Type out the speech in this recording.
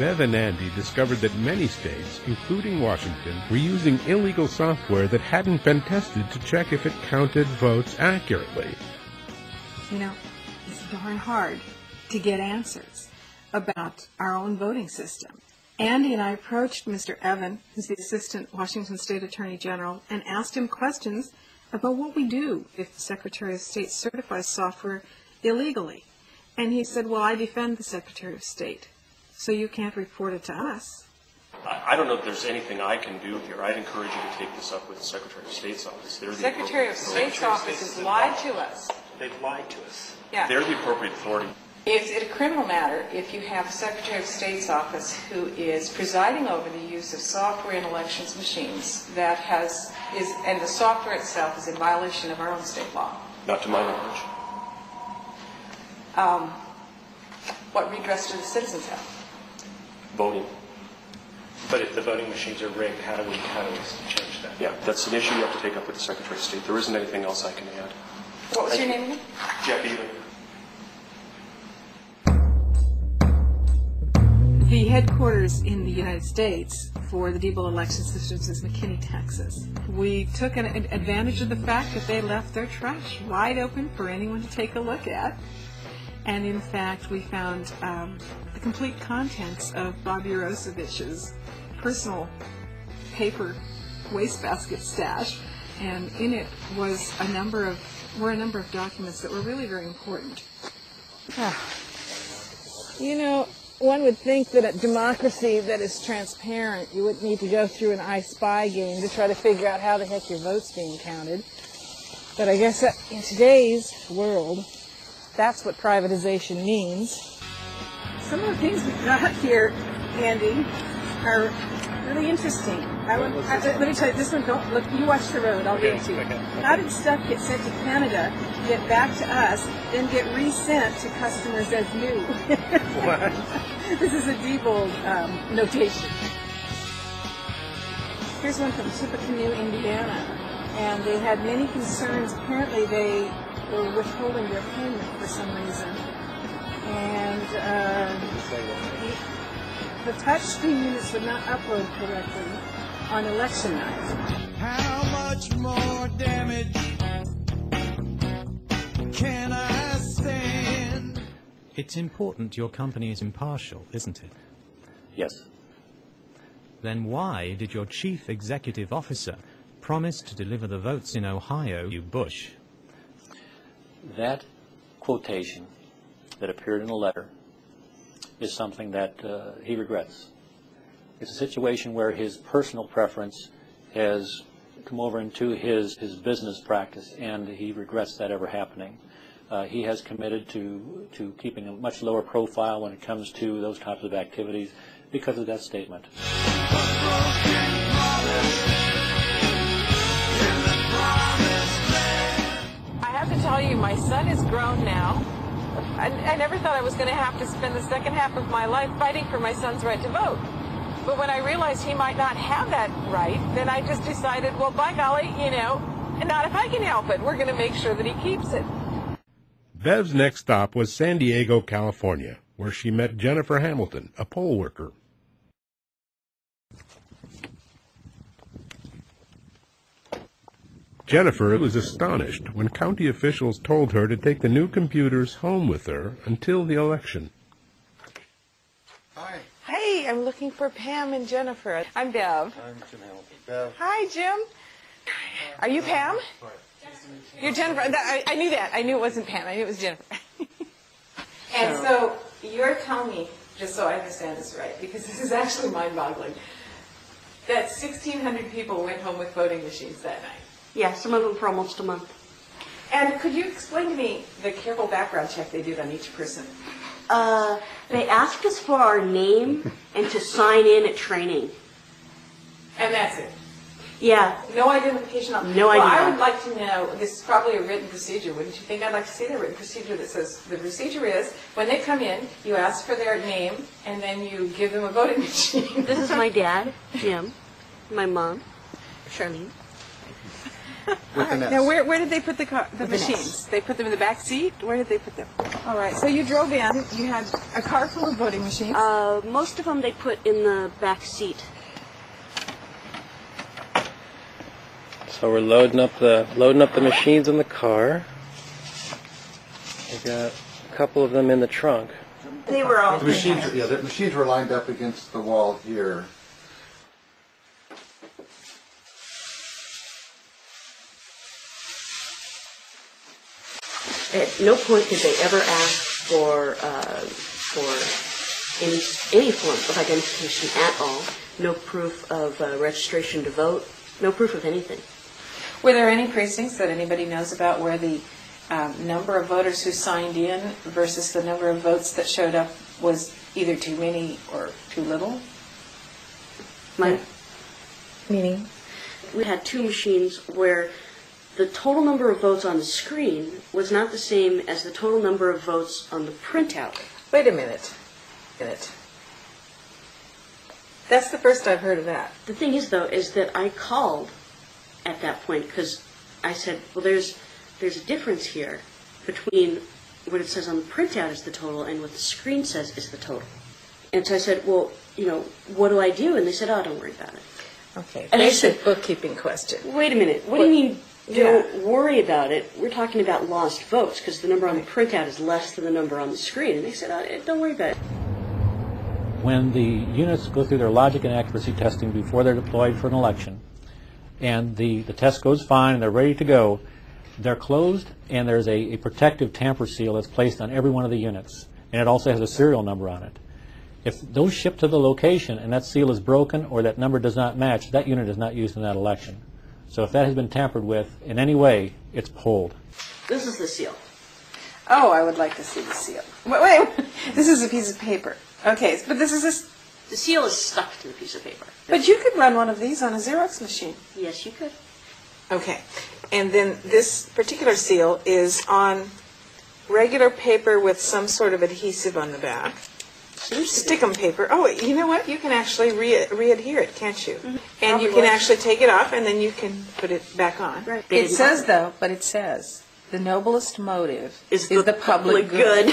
Bev and Andy discovered that many states, including Washington, were using illegal software that hadn't been tested to check if it counted votes accurately. You know, it's darn hard to get answers about our own voting system. Andy and I approached Mr. Evan, who's the Assistant Washington State Attorney General, and asked him questions about what we do if the Secretary of State certifies software illegally. And he said, well, I defend the Secretary of State, so you can't report it to us. I don't know if there's anything I can do here. I'd encourage you to take this up with the Secretary of State's office. The Secretary of State's office has lied to us. They've lied to us. Yeah. They're the appropriate authority. Is it a criminal matter if you have a Secretary of State's office who is presiding over the use of software in elections machines and the software itself is in violation of our own state law? Not to my knowledge. What redress do the citizens have? Voting. But if the voting machines are rigged, how do we change that? Yeah, that's an issue you have to take up with the Secretary of State. There isn't anything else I can add. What was your name again? Jeff Ely. The headquarters in the United States for the Diebold election systems is McKinney, Texas. We took an advantage of the fact that they left their trash wide open for anyone to take a look at. And in fact, we found the complete contents of Bob Urosevich's personal paper wastebasket stash. And in it was a number of documents that were really very important. You know, one would think that a democracy that is transparent, you wouldn't need to go through an I Spy game to try to figure out how the heck your vote's being counted. But I guess that in today's world, that's what privatization means. Some of the things we've got here, Andy, are really interesting. Let me tell you, this one, don't look, you watch the road, I'll give it to you. How did stuff get sent to Canada, get back to us, then get resent to customers as new? What? This is a Diebold notation. Here's one from Tippecanoe, Indiana. And they had many concerns. Apparently they were withholding their payment for some reason. And the touchscreen units would not upload correctly on election night. How much more damage can I stand? It's important your company is impartial, isn't it? Yes. Then why did your chief executive officer promise to deliver the votes in Ohio, you Bush? That quotation that appeared in the letter is something that he regrets. It's a situation where his personal preference has come over into his business practice, and he regrets that ever happening. He has committed to keeping a much lower profile when it comes to those types of activities because of that statement. I have to tell you, my son is grown now. I never thought I was going to have to spend the second half of my life fighting for my son's right to vote. But when I realized he might not have that right, then I just decided, well, by golly, you know, not if I can help it. We're going to make sure that he keeps it. Bev's next stop was San Diego, California, where she met Jennifer Hamilton, a poll worker. Jennifer was astonished when county officials told her to take the new computers home with her until the election. Hi. Hey, I'm looking for Pam and Jennifer. I'm Bev. I'm Jim Hamilton. Bev. Hi, Jim. Are you Pam? You're Jennifer. I knew that. I knew it wasn't Pam. I knew it was Jennifer. And so you're telling me, just so I understand this right, because this is actually mind-boggling, that 1,600 people went home with voting machines that night. Yeah, some of them for almost a month. And could you explain to me the careful background check they did on each person? They asked us for our name and to sign in at training. And that's it? Yeah. No identification? No idea. Well, I would like to know, this is probably a written procedure, wouldn't you think? I'd like to see the written procedure that says, the procedure is, when they come in, you ask for their name, and then you give them a voting machine. This is my dad, Jim, my mom, Charlene. with an S. Now, where did they put the machines? They put them in the back seat? Where did they put them? All right, so you drove in. You had a car full of voting machines. Most of them they put in the back seat. So we're loading up the machines in the car. We got a couple of them in the trunk. They were all. The machines were lined up against the wall here. At no point did they ever ask for any form of identification at all. No proof of registration to vote. No proof of anything. Were there any precincts that anybody knows about where the number of voters who signed in versus the number of votes that showed up was either too many or too little? Meaning? We had two machines where the total number of votes on the screen was not the same as the total number of votes on the printout. Wait a minute. That's the first I've heard of that. The thing is, though, is that I called at that point because I said, well, there's a difference here between what it says on the printout is the total and what the screen says is the total. And so I said, well, what do I do? And they said, oh, don't worry about it. Okay, and basic bookkeeping question. Wait a minute. What do you mean, don't worry about it? We're talking about lost votes because the number on the printout is less than the number on the screen. And they said, oh, don't worry about it. When the units go through their logic and accuracy testing before they're deployed for an election, and the test goes fine and they're ready to go, they're closed and there's a protective tamper seal that's placed on every one of the units. And it also has a serial number on it. If those ship to the location and that seal is broken or that number does not match, that unit is not used in that election. So if that has been tampered with in any way, it's pulled. This is the seal. Oh, I would like to see the seal. Wait. This is a piece of paper. Okay, but this is the seal is stuck to the piece of paper. But you could run one of these on a Xerox machine. Yes, you could. Okay, and then this particular seal is on regular paper with some sort of adhesive on the back. Stickum paper. Oh, you know what? You can actually re-adhere it, can't you? Mm-hmm. And you can actually take it off, and then you can put it back on. Right. It says, though, the noblest motive is the public good.